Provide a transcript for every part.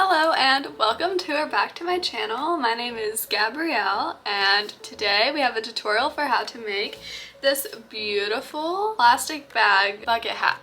Hello and welcome to or back to my channel. My name is Gabrielle and today we have a tutorial for how to make this beautiful plastic bag bucket hat.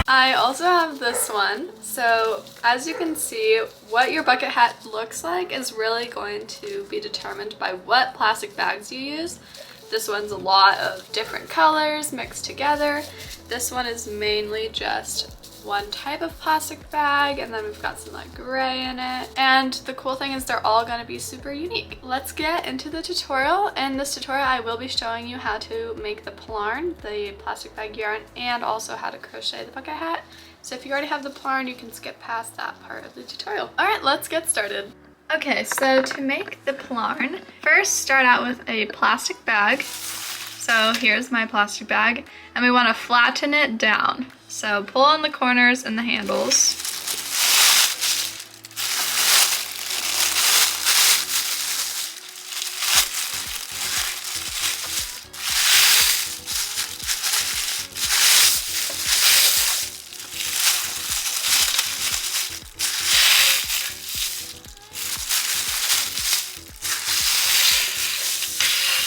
I also have this one. So as you can see, what your bucket hat looks like is really going to be determined by what plastic bags you use. This one's a lot of different colors mixed together. This one is mainly just one type of plastic bag, and then we've got some like gray in it. And the cool thing is they're all gonna be super unique. Let's get into the tutorial. In this tutorial, I will be showing you how to make the plarn, the plastic bag yarn, and also how to crochet the bucket hat. So if you already have the plarn, you can skip past that part of the tutorial. All right, let's get started. Okay, so to make the plarn, first start out with a plastic bag. So here's my plastic bag, and we want to flatten it down. So pull on the corners and the handles.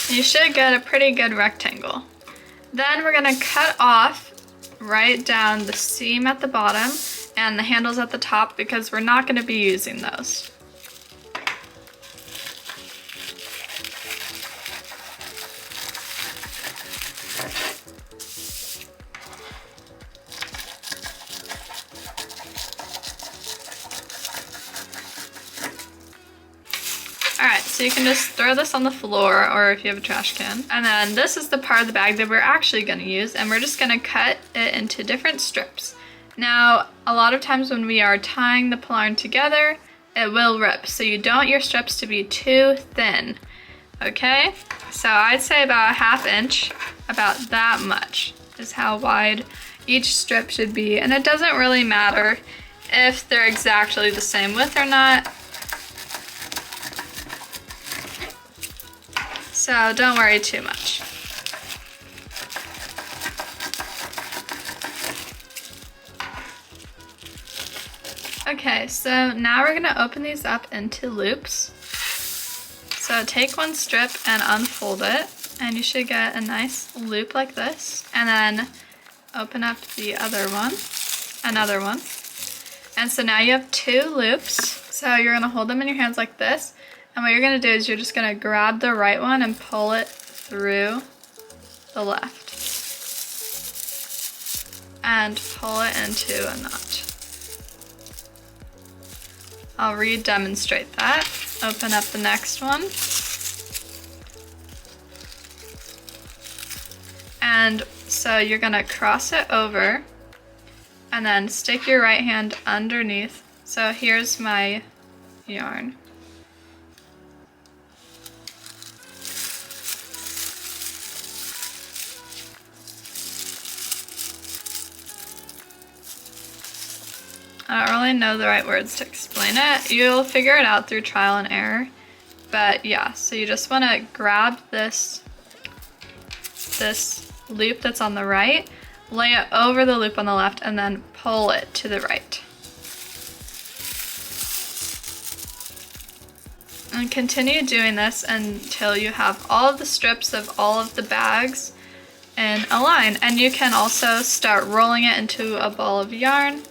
You should get a pretty good rectangle. Then we're gonna cut off right down the seam at the bottom and the handles at the top because we're not gonna be using those. Alright, so you can just throw this on the floor or if you have a trash can. And then this is the part of the bag that we're actually going to use, and we're just going to cut it into different strips. Now, a lot of times when we are tying the plarn together, it will rip. So you don't want your strips to be too thin. Okay? So I'd say about a ½ inch, about that much is how wide each strip should be. And it doesn't really matter if they're exactly the same width or not. So don't worry too much. Okay, so now we're gonna open these up into loops. So take one strip and unfold it, and you should get a nice loop like this. And then open up the other one, another one. And so now you have two loops. So you're gonna hold them in your hands like this. And what you're gonna do is you're just gonna grab the right one and pull it through the left. And pull it into a knot. I'll re-demonstrate that. Open up the next one. And so you're gonna cross it over and then stick your right hand underneath. So here's my yarn. I don't really know the right words to explain it. You'll figure it out through trial and error. But yeah, so you just want to grab this loop that's on the right, lay it over the loop on the left, and then pull it to the right. And continue doing this until you have all of the strips of all of the bags in a line. And you can also start rolling it into a ball of yarn.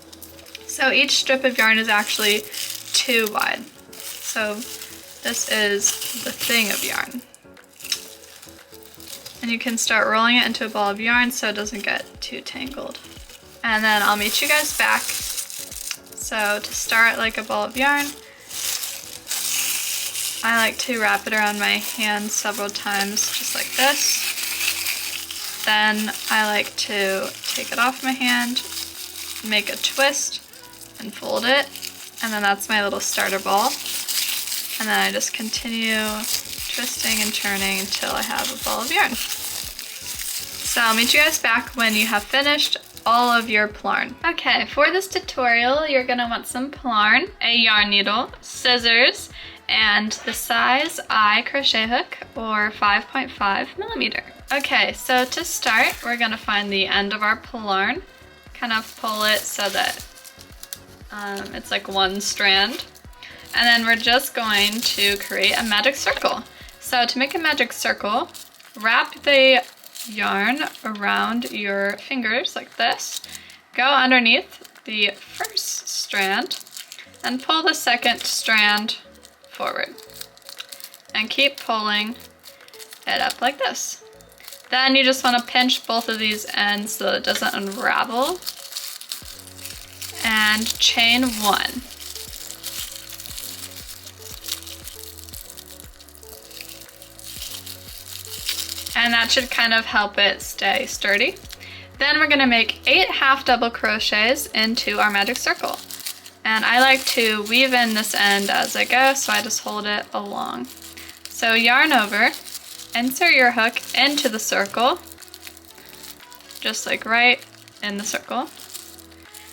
So each strip of yarn is actually 2 wide. So this is the thing of yarn. And you can start rolling it into a ball of yarn so it doesn't get too tangled. And then I'll meet you guys back. So to start like a ball of yarn, I like to wrap it around my hand several times, just like this. Then I like to take it off my hand, make a twist, and fold it, and then that's my little starter ball. And then I just continue twisting and turning until I have a ball of yarn. So I'll meet you guys back when you have finished all of your plarn. Okay, for this tutorial, you're gonna want some plarn, a yarn needle, scissors, and the size I crochet hook, or 5.5 millimeter. Okay, so to start, we're gonna find the end of our plarn, kind of pull it so that it's like one strand. And then we're just going to create a magic circle. So to make a magic circle, wrap the yarn around your fingers like this, go underneath the first strand, and pull the second strand forward. And keep pulling it up like this. Then you just want to pinch both of these ends so that it doesn't unravel. And chain 1. And that should kind of help it stay sturdy. Then we're gonna make 8 half double crochets into our magic circle. And I like to weave in this end as I go, so I just hold it along. So yarn over, insert your hook into the circle, just like right in the circle.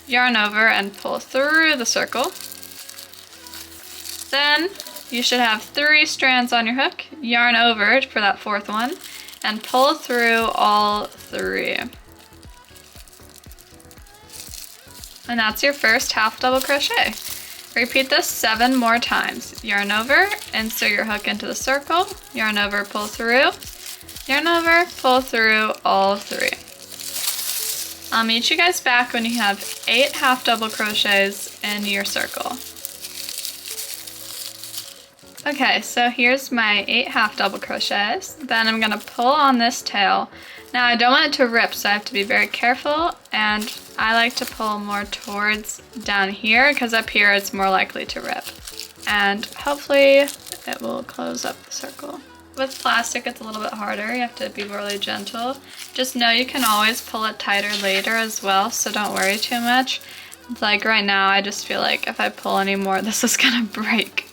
Yarn over and pull through the circle. Then you should have 3 strands on your hook, yarn over for that 4th one, and pull through all 3. And that's your first half double crochet. Repeat this 7 more times. Yarn over, insert your hook into the circle, yarn over, pull through, yarn over, pull through all 3. I'll meet you guys back when you have 8 half double crochets in your circle. Okay, so here's my 8 half double crochets. Then I'm gonna pull on this tail. Now I don't want it to rip, so I have to be very careful, and I like to pull more towards down here because up here it's more likely to rip. And hopefully it will close up the circle. With plastic it's a little bit harder, you have to be really gentle. Just know you can always pull it tighter later as well, so don't worry too much. Like right now I just feel like if I pull any more this is gonna break.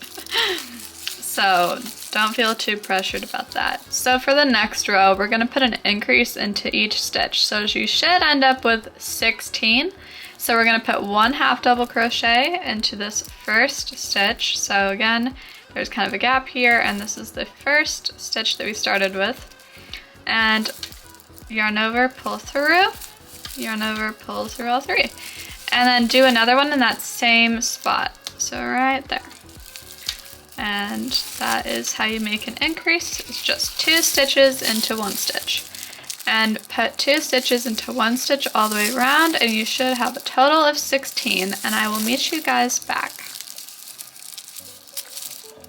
So don't feel too pressured about that. So for the next row, we're gonna put an increase into each stitch. So you should end up with 16. So we're gonna put 1 half double crochet into this first stitch. So again, there's kind of a gap here, and this is the first stitch that we started with. And yarn over, pull through, yarn over, pull through all 3. And then do another one in that same spot. So right there. And that is how you make an increase. It's just 2 stitches into 1 stitch. And put 2 stitches into 1 stitch all the way around, and you should have a total of 16, and I will meet you guys back.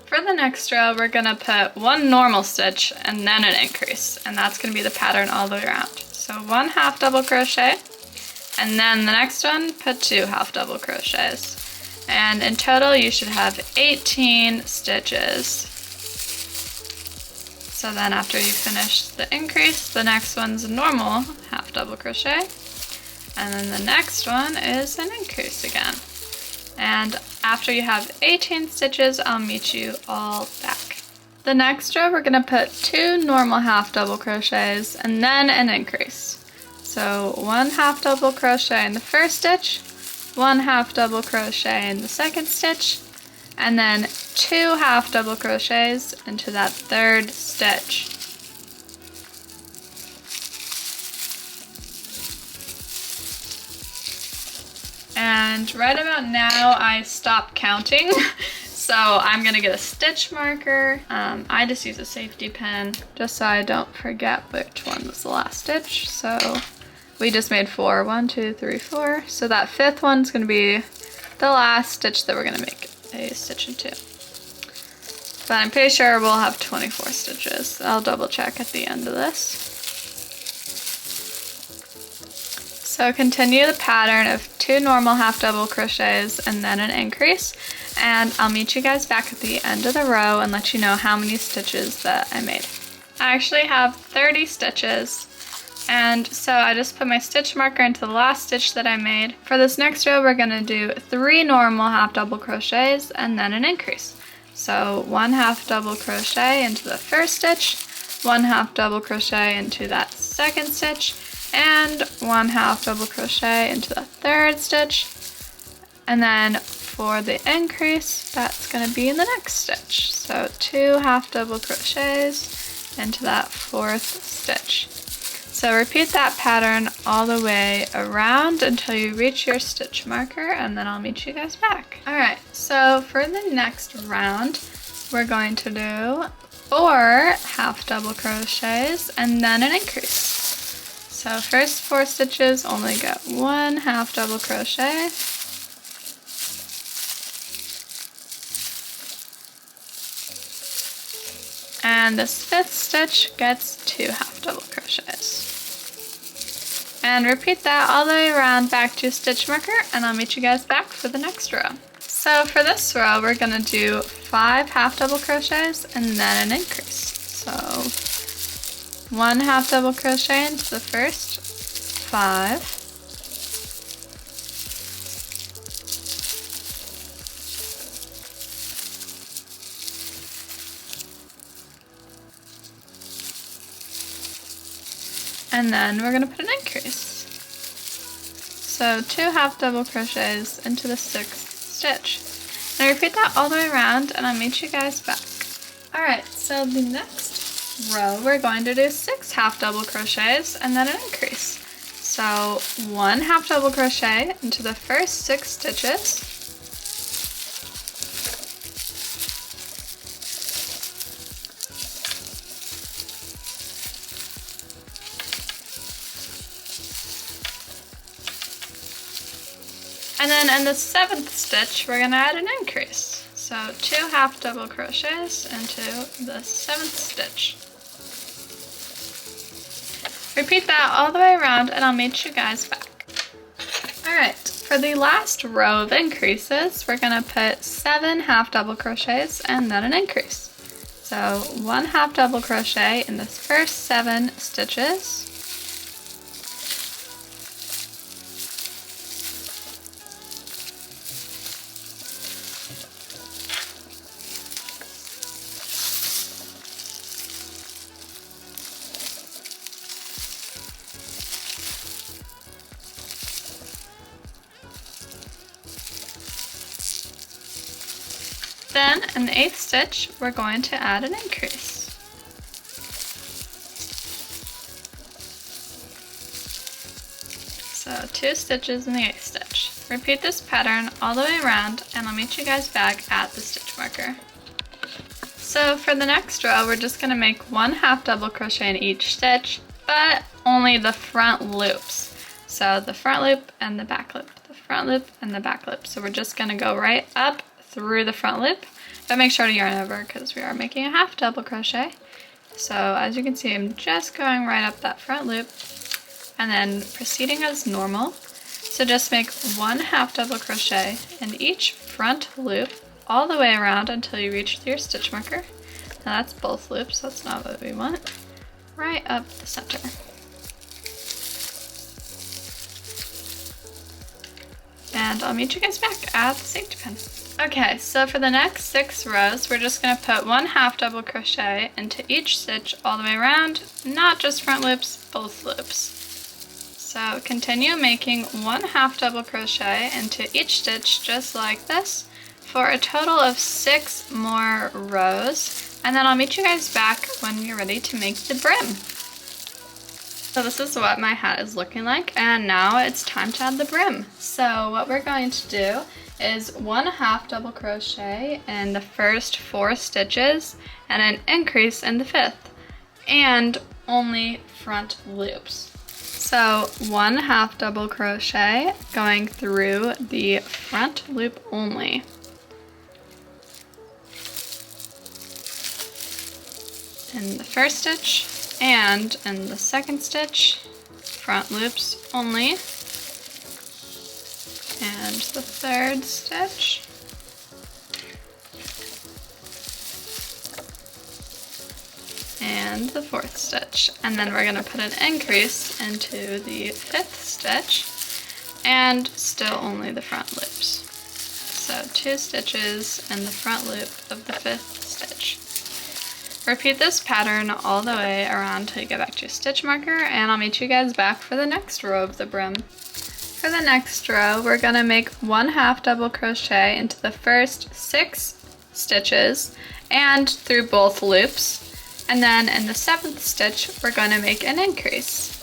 For the next row, we're gonna put 1 normal stitch and then an increase, and that's gonna be the pattern all the way around. So 1 half double crochet, and then the next one, put 2 half double crochets. And in total, you should have 18 stitches. So then after you finish the increase, the next one's a normal half double crochet. And then the next one is an increase again. And after you have 18 stitches, I'll meet you all back. The next row, we're gonna put 2 normal half double crochets and then an increase. So 1 half double crochet in the first stitch, 1 half double crochet in the second stitch, and then 2 half double crochets into that 3rd stitch. And right about now I stopped counting, so I'm gonna get a stitch marker. I just use a safety pin just so I don't forget which one was the last stitch. So we just made 4, 1, 2, 3, 4. So that 5th one's gonna be the last stitch that we're gonna make a stitch into. But I'm pretty sure we'll have 24 stitches. I'll double check at the end of this. So continue the pattern of 2 normal half double crochets and then an increase. And I'll meet you guys back at the end of the row and let you know how many stitches that I made. I actually have 30 stitches. And so I just put my stitch marker into the last stitch that I made. For this next row, we're gonna do 3 normal half double crochets and then an increase. So 1 half double crochet into the first stitch, 1 half double crochet into that second stitch, and 1 half double crochet into the 3rd stitch. And then for the increase, that's gonna be in the next stitch. So 2 half double crochets into that 4th stitch. So repeat that pattern all the way around until you reach your stitch marker, and then I'll meet you guys back. Alright, so for the next round, we're going to do 4 half double crochets and then an increase. So first 4 stitches, only get 1 half double crochet. And this 5th stitch gets 2 half double crochets. And repeat that all the way around back to stitch marker, and I'll meet you guys back for the next row. So for this row, we're gonna do 5 half double crochets and then an increase. So 1 half double crochet into the first 5. And then we're gonna put an increase. So 2 half double crochets into the 6th stitch. And repeat that all the way around, and I'll meet you guys back. Alright, so the next row we're going to do 6 half double crochets and then an increase. So 1 half double crochet into the first 6 stitches. And then in the 7th stitch, we're gonna add an increase. So 2 half double crochets into the 7th stitch. Repeat that all the way around, and I'll meet you guys back. Alright, for the last row of increases, we're gonna put 7 half double crochets and then an increase. So 1 half double crochet in the first 7 stitches. Then in the 8th stitch, we're going to add an increase. So 2 stitches in the 8th stitch. Repeat this pattern all the way around, and I'll meet you guys back at the stitch marker. So for the next row, we're just gonna make 1 half double crochet in each stitch, but only the front loops. So the front loop and the back loop, the front loop and the back loop. So we're just gonna go right up through the front loop, but make sure to yarn over because we are making a half double crochet. So as you can see, I'm just going right up that front loop and then proceeding as normal. So just make 1 half double crochet in each front loop all the way around until you reach your stitch marker. Now that's both loops, that's not what we want. Right up the center. And I'll meet you guys back at the safety pin. Okay, so for the next 6 rows, we're just gonna put 1 half double crochet into each stitch all the way around, not just front loops, both loops. So continue making 1 half double crochet into each stitch just like this for a total of 6 more rows, and then I'll meet you guys back when you're ready to make the brim. So this is what my hat is looking like, and now it's time to add the brim. So what we're going to do is 1 half double crochet in the first 4 stitches and an increase in the 5th, and only front loops. So 1 half double crochet going through the front loop only. In the first stitch and in the 2nd stitch, front loops only. And the 3rd stitch. And the 4th stitch. And then we're gonna put an increase into the 5th stitch and still only the front loops. So 2 stitches in the front loop of the 5th stitch. Repeat this pattern all the way around till you get back to your stitch marker, and I'll meet you guys back for the next row of the brim. For the next row, we're gonna make 1 half double crochet into the first 6 stitches and through both loops. And then in the 7th stitch, we're going to make an increase.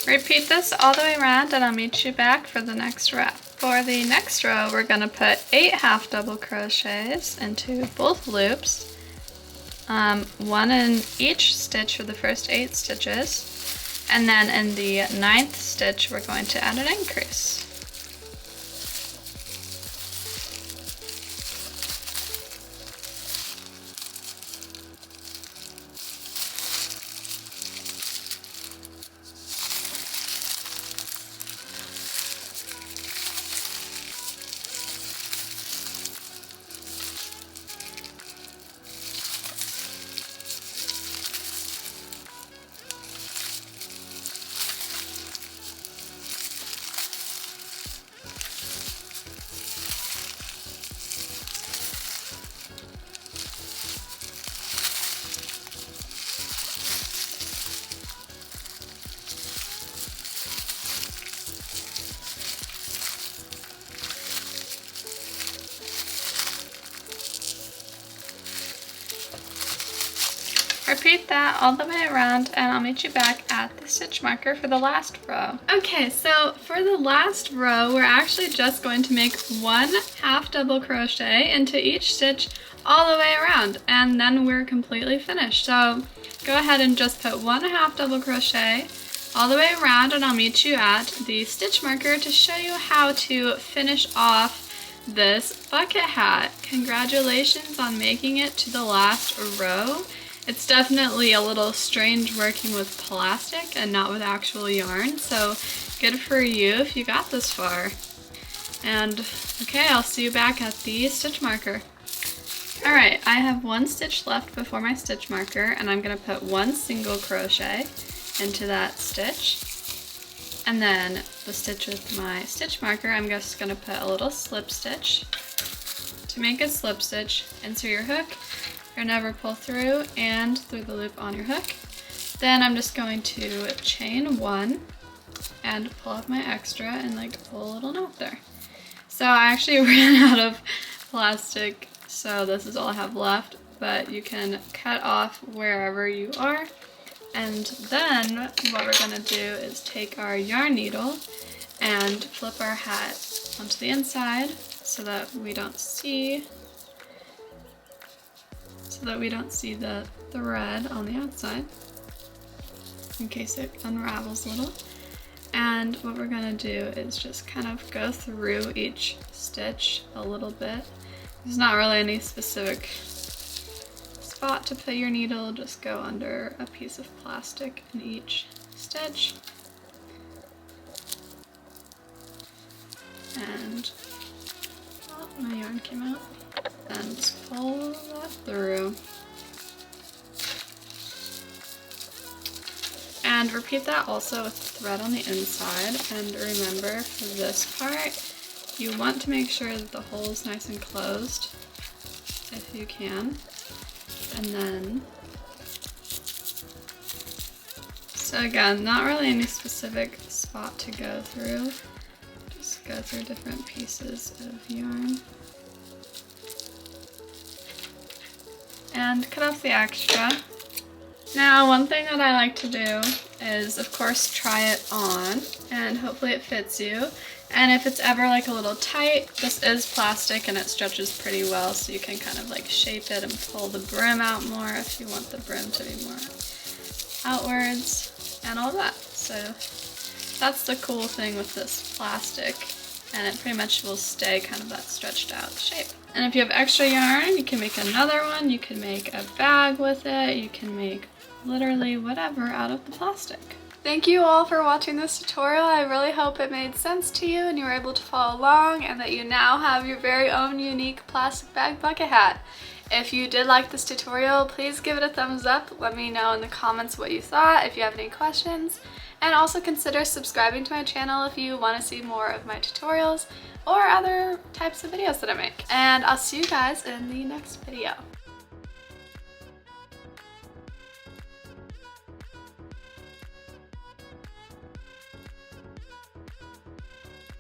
Repeat this all the way around and I'll meet you back for the next row. For the next row, we're going to put 8 half double crochets into both loops, 1 in each stitch for the first 8 stitches, and then in the 9th stitch, we're going to add an increase. Repeat that all the way around and I'll meet you back at the stitch marker for the last row. Okay, so for the last row, we're actually just going to make 1 half double crochet into each stitch all the way around, and then we're completely finished. So go ahead and just put 1 half double crochet all the way around and I'll meet you at the stitch marker to show you how to finish off this bucket hat. Congratulations on making it to the last row. It's definitely a little strange working with plastic and not with actual yarn, so good for you if you got this far. And okay, I'll see you back at the stitch marker. Alright, I have 1 stitch left before my stitch marker, and I'm going to put 1 single crochet into that stitch. And then the stitch with my stitch marker, I'm just going to put a little slip stitch. To make a slip stitch, insert your hook, your never pull through, and through the loop on your hook. Then I'm just going to chain 1 and pull off my extra and like pull a little knot there. So I actually ran out of plastic, so this is all I have left, but you can cut off wherever you are. And then what we're going to do is take our yarn needle and flip our hat onto the inside so that we don't see the thread on the outside in case it unravels a little. And what we're going to do is just kind of go through each stitch a little bit. There's not really any specific spot to put your needle, just go under a piece of plastic in each stitch. And oh, my yarn came out. And just pull that through. And repeat that also with the thread on the inside. And remember, for this part, you want to make sure that the hole is nice and closed, if you can. And then, so again, not really any specific spot to go through. Just go through different pieces of yarn. And cut off the extra. Now, one thing that I like to do is, of course, try it on, and hopefully it fits you. And if it's ever like a little tight, this is plastic and it stretches pretty well, so you can kind of like shape it and pull the brim out more if you want the brim to be more outwards and all that. So that's the cool thing with this plastic, and it pretty much will stay kind of that stretched out shape. And if you have extra yarn, you can make another one, you can make a bag with it, you can make literally whatever out of the plastic. Thank you all for watching this tutorial. I really hope it made sense to you and you were able to follow along and that you now have your very own unique plastic bag bucket hat. If you did like this tutorial, please give it a thumbs up. Let me know in the comments what you thought, if you have any questions. And also consider subscribing to my channel if you want to see more of my tutorials or other types of videos that I make. And I'll see you guys in the next video.